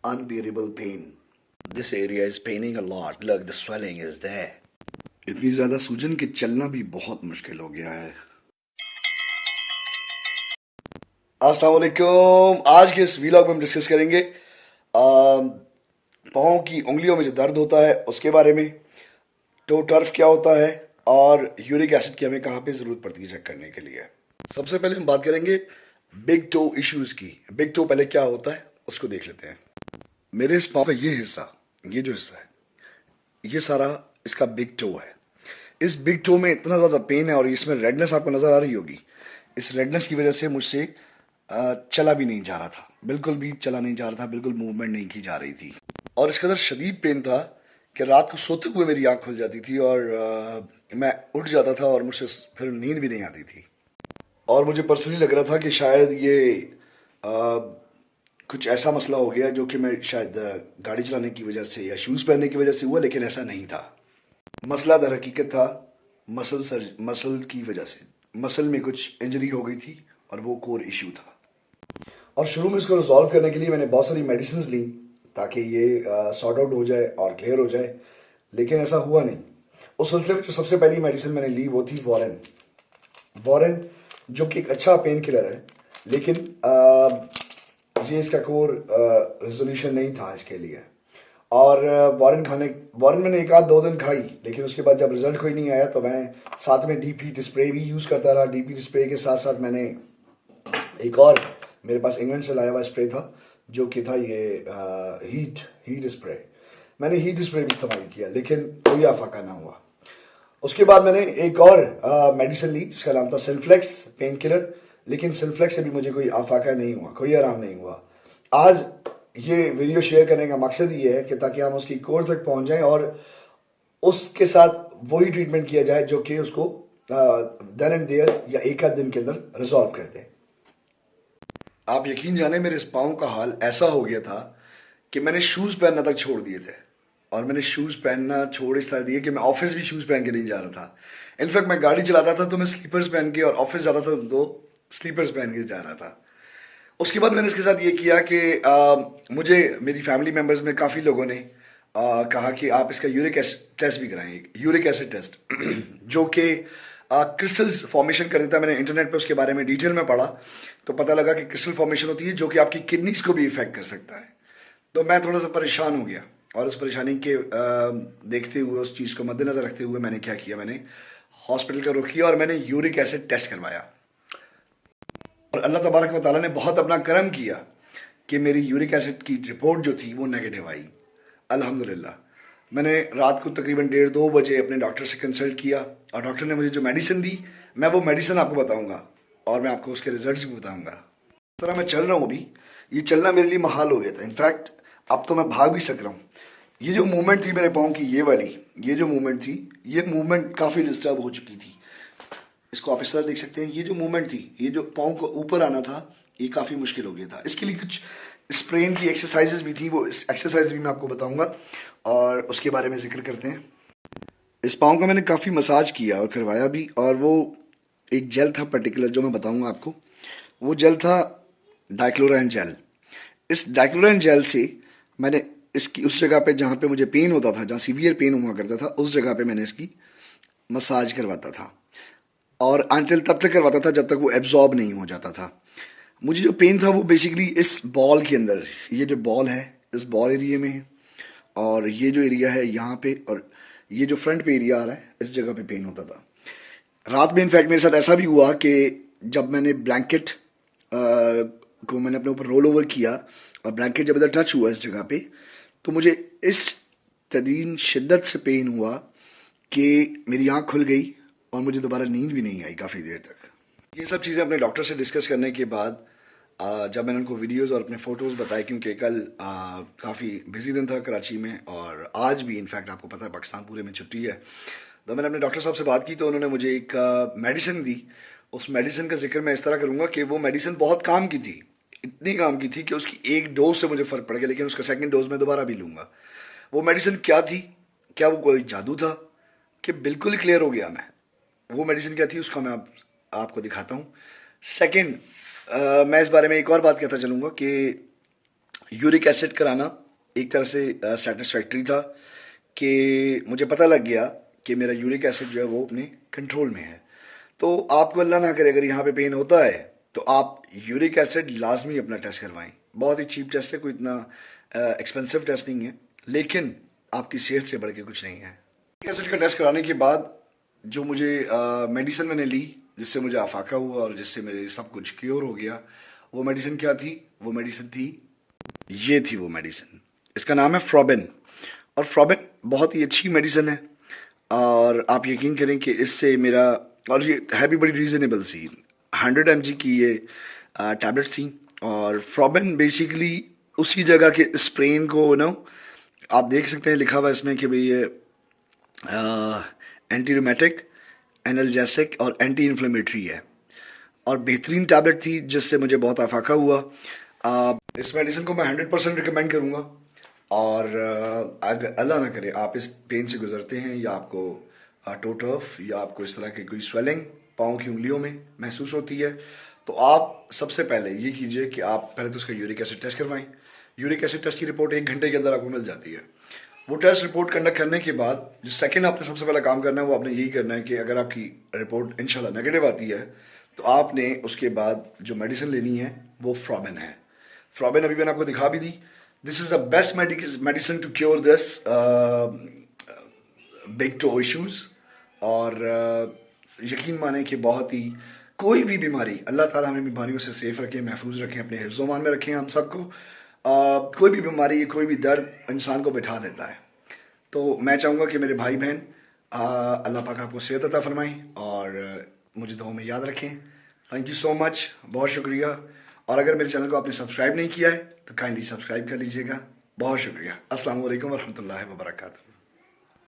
unbearable pain. This area is paining a lot. Look, the swelling is there. इतनी ज्यादा सूजन कि चलना भी बहुत मुश्किल हो गया है। अस्सलाम वालेकुम। आज के इस वीलॉग में हम डिस्कस करेंगे पाँव की उंगलियों में जो दर्द होता है उसके बारे में, टो टर्फ क्या होता है और यूरिक एसिड की हमें कहाँ पे ज़रूरत पड़ती है चेक करने के लिए। सबसे पहले हम बात करेंगे बिग टो इश्यूज़ की। बिग टो पहले क्या होता है उसको देख लेते हैं। मेरे इस पाँव का ये हिस्सा, ये जो हिस्सा है, ये सारा इसका बिग टो है। इस बिग टो में इतना ज़्यादा पेन है और इसमें रेडनेस आपको नज़र आ रही होगी। इस रेडनेस की वजह से मुझसे चला भी नहीं जा रहा था, बिल्कुल भी चला नहीं जा रहा था, बिल्कुल मूवमेंट नहीं की जा रही थी और इस कदर शदीद पेन था कि रात को सोते हुए मेरी आँख खुल जाती थी और मैं उठ जाता था और मुझसे फिर नींद भी नहीं आती थी। और मुझे पर्सनली लग रहा था कि शायद ये कुछ ऐसा मसला हो गया जो कि मैं शायद गाड़ी चलाने की वजह से या शूज़ पहनने की वजह से हुआ, लेकिन ऐसा नहीं था। मसला दर हकीकत था मसल की वजह से, मसल में कुछ इंजरी हो गई थी और वो कोर इशू था। और शुरू में इसको रिजॉल्व करने के लिए मैंने बहुत सारी मेडिसिन ली ताकि ये सॉर्ट आउट हो जाए और क्लियर हो जाए, लेकिन ऐसा हुआ नहीं। उस सिलसिले में जो सबसे पहली मेडिसिन मैंने ली वो थी वॉरेन। वॉरेन जो कि एक अच्छा पेन किलर है, लेकिन ये इसका कोर रेजोल्यूशन नहीं था इसके लिए। और वॉरेन मैंने एक आध दो दिन खाई, लेकिन उसके बाद जब रिजल्ट कोई नहीं आया तो मैं साथ में डीपी स्प्रे भी यूज़ करता रहा। डीपी स्प्रे के साथ साथ मैंने एक और मेरे पास इंग्लैंड से लाया हुआ स्प्रे था जो कि था ये हीट स्प्रे। मैंने हीट स्प्रे भी इस्तेमाल किया, लेकिन कोई आफाका ना हुआ। उसके बाद मैंने एक और मेडिसिन ली जिसका नाम था सिल्फ्लेक्स पेन किलर, लेकिन सिल्फ्लेक्स से भी मुझे कोई आफाका नहीं हुआ, कोई आराम नहीं हुआ। आज ये वीडियो शेयर करने का मकसद ये है कि ताकि हम उसकी कोर तक पहुंच जाएं और उसके साथ वही ट्रीटमेंट किया जाए जो कि उसको देन एंड देयर या एक आध दिन के अंदर रिजॉल्व कर दे। आप यकीन जाने मेरे इस पाँव का हाल ऐसा हो गया था कि मैंने शूज़ पहनना तक छोड़ दिए थे। और मैंने शूज़ पहनना छोड़ इस तरह दिए कि मैं ऑफिस भी शूज़ पहन के नहीं जा रहा था। इनफैक्ट मैं गाड़ी चलाता था तो मैं स्लीपर्स पहन के, और ऑफिस जाता था तो स्लीपर्स पहन के जा रहा था। उसके बाद मैंने इसके साथ ये किया कि मुझे मेरी फैमिली मेम्बर्स में काफ़ी लोगों ने कहा कि आप इसका यूरिक एसिड टेस्ट भी कराएं, यूरिक एसिड टेस्ट जो कि क्रिस्टल्स फॉर्मेशन कर देता है। मैंने इंटरनेट पे उसके बारे में डिटेल में पढ़ा तो पता लगा कि क्रिस्टल फॉर्मेशन होती है जो कि आपकी किडनीज को भी इफेक्ट कर सकता है। तो मैं थोड़ा सा परेशान हो गया और उस परेशानी के देखते हुए, उस चीज़ को मद्देनज़र रखते हुए मैंने क्या किया, मैंने हॉस्पिटल का रुख किया और मैंने यूरिक एसिड टेस्ट करवाया। और अल्लाह तबारक व तआला ने बहुत अपना करम किया कि मेरी यूरिक एसिड की रिपोर्ट जो थी वो नेगेटिव आई, अल्हम्दुलिल्लाह। मैंने रात को तकरीबन 1:30-2 बजे अपने डॉक्टर से कंसल्ट किया और डॉक्टर ने मुझे जो मेडिसिन दी, मैं वो मेडिसिन आपको बताऊंगा और मैं आपको उसके रिजल्ट्स भी बताऊंगा। इस तरह मैं चल रहा हूँ अभी, ये चलना मेरे लिए महाल हो गया था। इनफैक्ट अब तो मैं भाग भी सक रहा हूँ। ये जो मूवमेंट थी मेरे पाँव की, ये वाली ये जो मूवमेंट थी, ये मूवमेंट काफ़ी डिस्टर्ब हो चुकी थी। इसको आप इस तरह देख सकते हैं। ये जो मूवमेंट थी, ये जो पाँव को ऊपर आना था, ये काफ़ी मुश्किल हो गया था। इसके लिए कुछ स्प्रेन की एक्सरसाइजेज भी थी, वो एक्सरसाइज भी मैं आपको बताऊंगा और उसके बारे में जिक्र करते हैं। इस पाँव का मैंने काफ़ी मसाज किया और करवाया भी, और वो एक जेल था पर्टिकुलर जो मैं बताऊंगा आपको। वो जेल था डाइक्लोराइन जेल। इस डाइक्लोराइन जेल से मैंने इसकी उस जगह पे जहाँ पे मुझे पेन होता था, जहाँ सीवियर पेन हुआ करता था, उस जगह पे मैंने इसकी मसाज करवाता था और अंटिल तब तक करवाता था जब तक वो एब्जॉर्ब नहीं हो जाता था। मुझे जो पेन था वो बेसिकली इस बॉल के अंदर, ये जो बॉल है इस बॉल एरिया में है, और ये जो एरिया है यहाँ पे, और ये जो फ्रंट पे एरिया आ रहा है इस जगह पे पेन होता था। रात में इनफैक्ट मेरे साथ ऐसा भी हुआ कि जब मैंने ब्लैंकेट को मैंने अपने ऊपर रोल ओवर किया और ब्लैंकेट जब इधर टच हुआ इस जगह पे, तो मुझे इस तदीन शिद्दत से पेन हुआ कि मेरी आँख खुल गई और मुझे दोबारा नींद भी नहीं आई काफ़ी देर तक। ये सब चीज़ें अपने डॉक्टर से डिस्कस करने के बाद जब मैंने उनको वीडियोस और अपने फ़ोटोज़ बताए, क्योंकि कल काफ़ी बिजी दिन था कराची में और आज भी इनफैक्ट आपको पता है पाकिस्तान पूरे में छुट्टी है, तो मैंने अपने डॉक्टर साहब से बात की तो उन्होंने मुझे एक मेडिसिन दी। उस मेडिसिन का जिक्र मैं इस तरह करूँगा कि वो मेडिसिन बहुत काम की थी, इतनी काम की थी कि उसकी एक डोज से मुझे फ़र्क पड़ गया, लेकिन उसका सेकेंड डोज मैं दोबारा भी लूँगा। वो मेडिसिन क्या थी, क्या वो कोई जादू था कि बिल्कुल ही क्लियर हो गया मैं? वो मेडिसिन क्या थी उसका मैं आपको दिखाता हूँ। सेकंड, मैं इस बारे में एक और बात कहता चलूँगा कि यूरिक एसिड कराना एक तरह से सेटिस्फैक्ट्री था कि मुझे पता लग गया कि मेरा यूरिक एसिड जो है वो अपने कंट्रोल में है। तो आपको अल्लाह ना करे अगर यहाँ पे पेन होता है तो आप यूरिक एसिड लाजमी अपना टेस्ट करवाएं। बहुत ही चीप टेस्ट है, कोई इतना एक्सपेंसिव टेस्ट नहीं है, लेकिन आपकी सेहत से बढ़ के कुछ नहीं है। यूरिक एसिड का टेस्ट कराने के बाद जो मुझे मेडिसिन मैंने ली जिससे मुझे आफाका हुआ और जिससे मेरे सब कुछ क्योर हो गया, वो मेडिसिन क्या थी? वो मेडिसिन थी, ये थी वो मेडिसिन। इसका नाम है फ्रोबिन। और फ्रोबिन बहुत ही अच्छी मेडिसिन है और आप यकीन करें कि इससे मेरा, और ये है भी बड़ी रीज़नेबल सी, 100 mg की ये टैबलेट थी। और फ्रोबिन बेसिकली उसी जगह के स्प्रेन को आप देख सकते हैं लिखा हुआ है इसमें कि भाई ये एंटी रूमेटिक, एनाल्जेसिक और एंटी इन्फ्लेमेटरी है और बेहतरीन टैबलेट थी जिससे मुझे बहुत आफाका हुआ। इस मेडिसिन को मैं 100% रिकमेंड करूँगा। और अगर अल्लाह ना करे आप इस पेन से गुजरते हैं या आपको टोटफ या आपको इस तरह की कोई स्वेलिंग पाँव की उंगलियों में महसूस होती है, तो आप सबसे पहले ये कीजिए कि आप पहले तो उसका यूरिक एसिड टेस्ट करवाएं। यूरिक एसिड टेस्ट की रिपोर्ट 1 घंटे के अंदर आपको मिल जाती है। वो टेस्ट रिपोर्ट कंडक्ट करने के बाद जो सेकंड आपने सबसे पहला काम करना है वो आपने यही करना है कि अगर आपकी रिपोर्ट इंशाल्लाह नेगेटिव आती है तो आपने उसके बाद जो मेडिसिन लेनी है वो फ्रोबिन है। फ्रोबिन अभी मैंने आपको दिखा भी दी। This is the best medicine to cure this big toe issues. और यकीन माने कि बहुत ही कोई भी बीमारी, अल्लाह ताला हमें बीमारियों से सेफ रखें, महफूज रखें, अपने हिफ्ज़-ओ-मान में रखें हम सबको। कोई भी बीमारी, कोई भी दर्द इंसान को बिठा देता है। तो मैं चाहूँगा कि मेरे भाई बहन अल्लाह पाक आपको सेहत अता फरमाएं और मुझे दुआ में याद रखें। थैंक यू सो मच, बहुत शुक्रिया। और अगर मेरे चैनल को आपने सब्सक्राइब नहीं किया है तो काइंडली सब्सक्राइब कर लीजिएगा। बहुत शुक्रिया। अस्सलाम वालेकुम वरहमतुल्लाहि वबरकातुहू।